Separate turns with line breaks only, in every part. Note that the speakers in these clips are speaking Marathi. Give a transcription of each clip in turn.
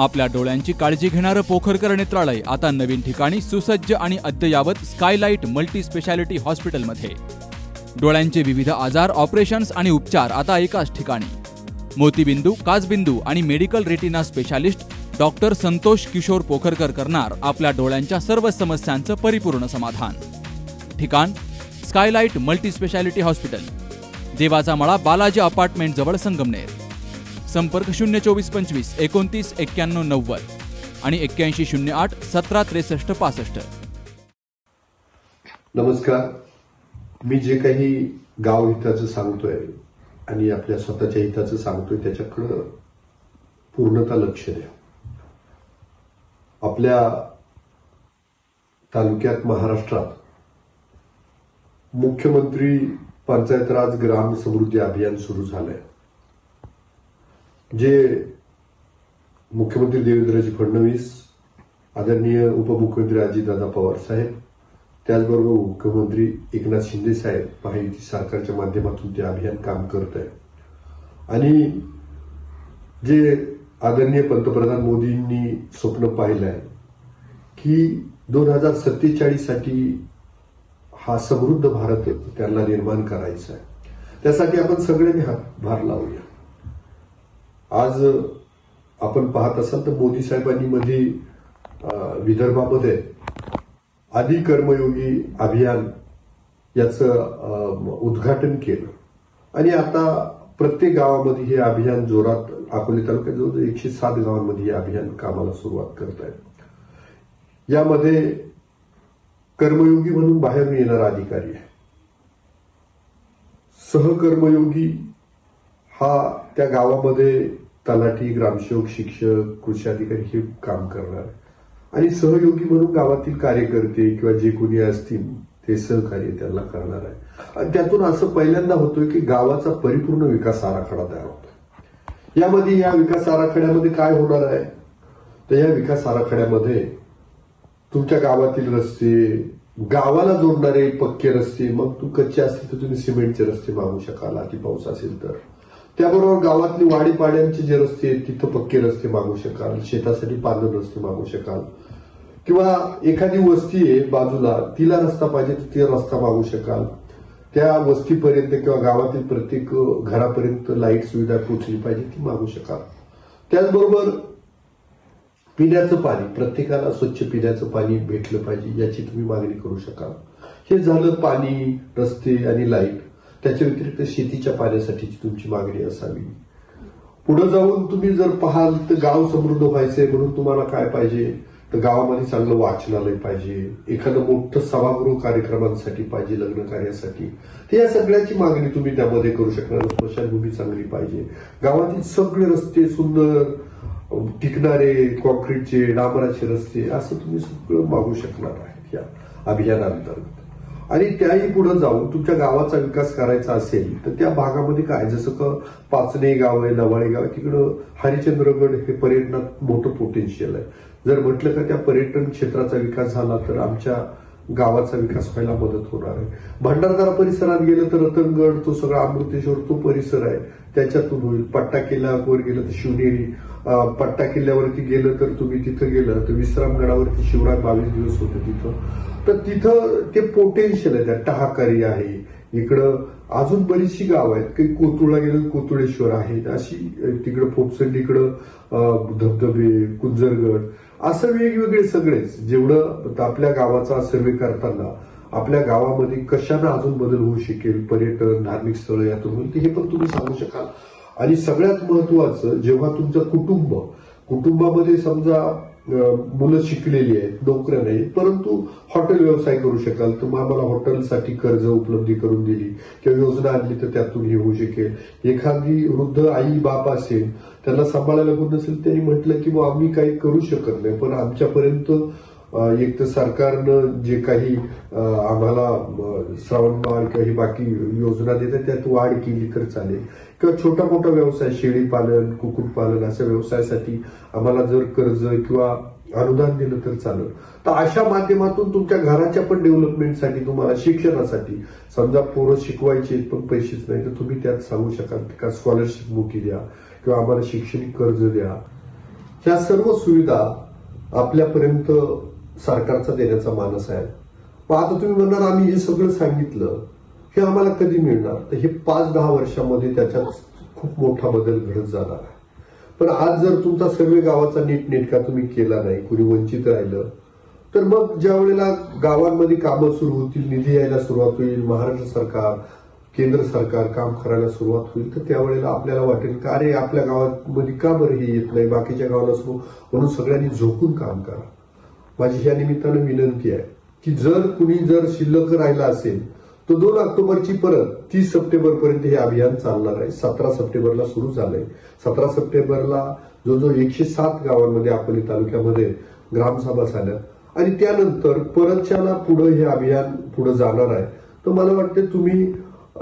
आपल्या डोळ्यांची काळजी घेणारं पोखरकर नेत्रालय आता नवीन ठिकाणी सुसज्ज आणि अद्ययावत स्कायलाइट मल्टी स्पेशालिटी हॉस्पिटलमध्ये। डोळ्यांचे विविध आजार, ऑपरेशन्स आणि उपचार आता एकाच ठिकाणी। मोतीबिंदू, काचबिंदू आणि medical retina specialist doctor Santosh Kishor Pokharkar करणार आपल्या डोळ्यांच्या सर्व समस्यांचं परिपूर्ण समाधान। ठिकाण स्कायलाइट मल्टी स्पेशालिटी हॉस्पिटल, देवाचा मळा, बालाजी अपार्टमेंट जवळ, संगमनेर। संपर्क 02425 29 91 90 आणि 8108 17 63 65।
नमस्कार, मी जे काही गाव हिताचं सांगतोय आणि आपल्या स्वतःच्या हिताचं सांगतोय त्याच्याकडे पूर्णतः लक्ष द्या। आपल्या तालुक्यात, महाराष्ट्रात मुख्यमंत्री पंचायत राज ग्राम समृद्धी अभियान सुरू झालंय, जे मुख्यमंत्री देवेंद्रजी फडणवीस, आदरणीय उपमुख्यमंत्री अजितदादा पवार साहेब, त्याचबरोबर मुख्यमंत्री एकनाथ शिंदे साहेब महायुती सरकारच्या माध्यमातून ते अभियान काम करत आहे। आणि जे आदरणीय पंतप्रधान मोदींनी स्वप्न पाहिलं आहे की 2047 साठी हा समृद्ध भारत त्यांना निर्माण करायचा आहे, त्यासाठी आपण सगळ्यांनी हातभार लावूया। आज आपण पाहत असाल तर मोदी साहेबांनी मध्ये विदर्भामध्ये आदि कर्मयोगी अभियान याचं उद्घाटन केलं आणि आता प्रत्येक गावामध्ये हे अभियान जोरात, अकोले तालुक्यात जवळ 107 गावांमध्ये हे अभियान कामाला सुरुवात करत आहे। यामध्ये कर्मयोगी म्हणून बाहेरून येणारा अधिकारी आहे, सहकर्मयोगी हा त्या गावामध्ये तलाठी, ग्रामसेवक, शिक्षक, कृषी अधिकारी हे काम करणार आहे आणि सहयोगी म्हणून गावातील कार्यकर्ते किंवा जे कोणी असतील ते सहकार्य त्यांना करणार आहे। आणि त्यातून असं पहिल्यांदा होतोय की गावाचा परिपूर्ण विकास आराखडा तयार होतोय। यामध्ये या विकास आराखड्यामध्ये काय होणार आहे तर या विकास आराखड्यामध्ये तुमच्या गावातील रस्ते, गावाला जोडणारे पक्के रस्ते, मग तू कच्चे असतील तर तुम्ही सिमेंटचे रस्ते मागू शकाल अति पाऊस असेल तर, त्याबरोबर गावातली वाडीपाड्यांचे जे रस्ते आहेत तिथं पक्के रस्ते मागू शकाल, शेतासाठी पांढर रस्ते मागू शकाल, किंवा एखादी वस्ती आहे बाजूला तिला रस्ता पाहिजे तर ते रस्ता मागू शकाल, त्या वस्तीपर्यंत किंवा गावातील प्रत्येक घरापर्यंत लाईट सुविधा पोहोचली पाहिजे ती मागू शकाल। त्याचबरोबर पिण्याचं पाणी, प्रत्येकाला स्वच्छ पिण्याचं पाणी भेटलं पाहिजे याची तुम्ही मागणी करू शकाल। हे झालं पाणी, रस्ते आणि लाईट। त्याच्या व्यतिरिक्त शेतीच्या पाण्यासाठीची तुमची मागणी असावी। पुढे जाऊन तुम्ही जर पाहाल तर गाव समृद्ध व्हायचंय म्हणून तुम्हाला काय पाहिजे तर गावामध्ये चांगलं वाचनालय पाहिजे, एखादं मोठं सभागृह कार्यक्रमांसाठी पाहिजे, लग्न कार्यासाठी, तर या सगळ्याची मागणी तुम्ही त्यामध्ये करू शकणार। स्मशानभूमी चांगली पाहिजे, गावातील सगळे रस्ते सुंदर टिकणारे, कॉन्क्रीटचे, डांबराचे रस्ते, असं तुम्ही सगळं मागू शकणार आहे या अभियानांतर्गत। आणि त्याही पुढे जाऊन तुमच्या गावाचा विकास करायचा असेल तर त्या भागामध्ये काय, जसं का पाचणे गाव आहे, नवाळे गाव आहे, तिकडं हरिश्चंद्रगड हे पर्यटनात मोठं पोटेन्शियल आहे। जर म्हटलं का त्या पर्यटन क्षेत्राचा विकास झाला तर आमच्या गावाचा विकास व्हायला मदत होणार आहे। भंडारदरा परिसरात गेलं तर रतनगड, तो सगळा अमृतेश्वर, तो परिसर आहे, त्याच्यातून होईल। पट्टा किल्ल्यावर गेलं तर शिवनेरी, पट्टा किल्ल्यावरती गेलं तर तुम्ही तिथं गेलं तर विश्रामगडावरती शिवराय 22 दिवस होते तिथं, तर तिथं ते पोटेन्शियल आहे। त्या टहाकारी आहे, इकडं अजून बरीचशी गाव आहेत, काही कोतुळला गेलं कोतुळेश्वर आहे, अशी तिकडं फोपसंडीकडं धबधबे, कुंजरगड, असं वेगवेगळे सगळेच। जेवढं आपल्या गावाचा सर्वे करताना आपल्या गावामध्ये कशानं अजून बदल होऊ शकेल, पर्यटन, धार्मिक स्थळ यातून होईल हे पण तुम्ही सांगू शकाल। आणि सगळ्यात महत्वाचं, जेव्हा तुमचं कुटुंबामध्ये समजा मुलं शिकलेली आहेत, नोकऱ्या नाही, परंतु हॉटेल व्यवसाय करू शकाल तर मग आम्हाला हॉटेलसाठी कर्ज उपलब्धी करून दिली किंवा योजना आणली तर त्यातून हे होऊ शकेल। एखादी वृद्ध आई बाप असेल, त्यांना सांभाळायला कोण नसेल, त्यांनी म्हटलं की आम्ही काही करू शकत नाही पण आमच्यापर्यंत एक तर सरकारनं जे काही आम्हाला श्रावणबाळ किंवा ही बाकी योजना देतात त्यात वाढ केली तर चालेल, किंवा छोटा मोठा व्यवसाय, शेळी पालन, कुक्कुटपालन अशा व्यवसायासाठी आम्हाला जर कर्ज किंवा अनुदान दिलं तर चालेल। तर अशा माध्यमातून तुमच्या घराच्या पण डेव्हलपमेंटसाठी, तुम्हाला शिक्षणासाठी, समजा पोरं शिकवायचे पण पैसेच नाही तर तुम्ही त्यात सांगू शकाल का स्कॉलरशिप मोठी द्या किंवा आम्हाला शैक्षणिक कर्ज द्या। ह्या सर्व सुविधा आपल्यापर्यंत सरकारचा देण्याचा मानस आहे. पण आता तुम्ही म्हणणार आम्ही हे सगळं सांगितलं, हे आम्हाला कधी मिळणार? तर हे 5-10 वर्षामध्ये त्याच्यात खूप मोठा बदल घडत जाणार आहे. पण आज जर तुमचा सर्वे गावाचा नीटनेटका तुम्ही केला नाही, कुणी वंचित राहिलं, तर मग ज्या वेळेला गावांमध्ये कामं सुरू होतील, निधी यायला सुरुवात होईल, महाराष्ट्र सरकार, केंद्र सरकार काम करायला सुरुवात होईल, तर त्यावेळेला आपल्याला वाटेल का अरे आपल्या गावामध्ये का बरं हे येत नाही, बाकीच्या गावाला सुरू, म्हणून सगळ्यांनी झोकून काम करा. माझी ह्या निमित्तानं विनंती आहे की जर कुणी शिल्लक राहिला असेल तर 2 ऑक्टोबरची परत 30 सप्टेंबर पर्यंत हे अभियान चालणार आहे. 17 सप्टेंबरला सुरू झालंय. 17 सप्टेंबरला जो 107 गावांमध्ये अकोले तालुक्यामध्ये ग्रामसभा झाल्या आणि त्यानंतर परतच्याला पुढे हे अभियान पुढे जाणार आहे. तर मला वाटतं तुम्ही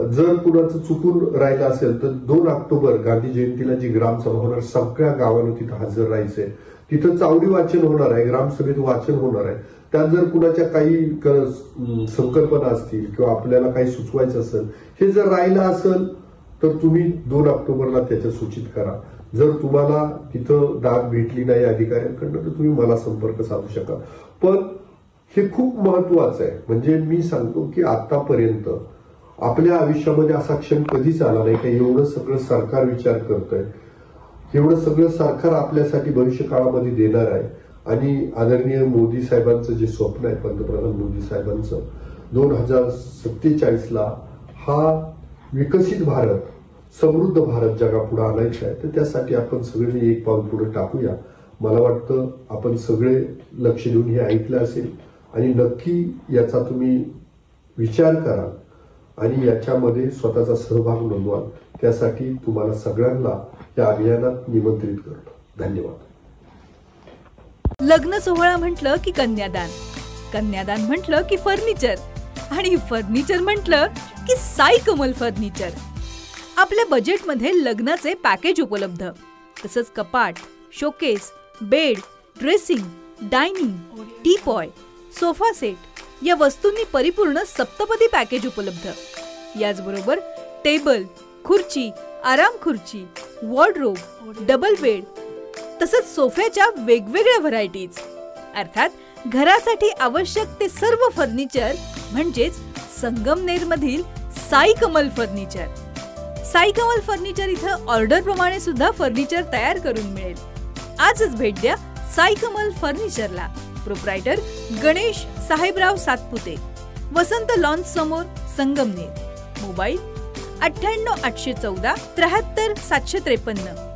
जर कुणाचं चुकून राहिलं असेल तर 2 ऑक्टोबर गांधी जयंतीला जी ग्रामसभा होणार, सगळ्या गावांना तिथं हजर राहायचंय. तिथं चावडी वाचन होणार आहे, ग्रामसभेत वाचन होणार आहे. त्यात जर कुणाच्या काही संकल्पना असतील किंवा आपल्याला काही सुचवायचं असेल, हे जर राहिलं असेल तर तुम्ही 2 ऑक्टोबरला त्याच्या सूचित करा. जर तुम्हाला तिथं दाद भेटली नाही अधिकाऱ्यांकडनं तर तुम्ही मला संपर्क साधू शकाल. पण हे खूप महत्वाचं आहे. म्हणजे मी सांगतो की आतापर्यंत आपल्या आयुष्यामध्ये असा क्षण कधीच आला नाही की एवढं सगळं सरकार विचार करतंय, एवढं सगळं सरकार आपल्यासाठी भविष्य काळामध्ये देणार आहे. आणि आदरणीय मोदी साहेबांचं जे स्वप्न आहे, पंतप्रधान मोदी साहेबांचं 2047ला हा विकसित भारत, समृद्ध भारत जगापुढे आणायचा आहे. तर त्यासाठी आपण सगळ्यांनी एक पाऊल पुढे टाकूया. मला वाटतं आपण सगळे लक्ष देऊन हे ऐकलं असेल आणि नक्की याचा तुम्ही विचार कराल आणि याच्यामध्ये स्वतःचा सहभाग नोंदवाल. त्यासाठी तुम्हाला सगळ्यांना या अभियानात निमंत्रित करतो. धन्यवाद.
लग्न सोहळा म्हटलं की कन्यादान, कन्यादान म्हटलं की फर्निचर आणि फर्निचर म्हटलं की साई कमल फर्निचर. आपल्या बजेटमध्ये लग्नाचे पॅकेज उपलब्ध, तसंच कपाट, showcase, bed, dressing, dining, teapoy, sofa set या वस्तूंनी परिपूर्ण सप्तपदी पॅकेज उपलब्ध. याचबरोबर टेबल, खुर्ची, आराम खुर्ची, वॉर्डरोब, डबल बेड तसंच सोफ्याच्या वेगवेगळ्या व्हरायटीज. अर्थात घरासाठी आवश्यक ते सर्व फर्निचर म्हणजेच संगमनेरमधील साई कमल फर्निचर. साई कमल फर्निचर इथं ऑर्डर प्रमाणे सुद्धा फर्निचर तयार करून मिळेल. आजच भेट द्या साई कमल फर्निचरला. प्रोप्रायटर गणेश साहेबराव सातपुते, वसंत लॉन्स समोर, संगमनेर. मोबाईल 98 814 73 753.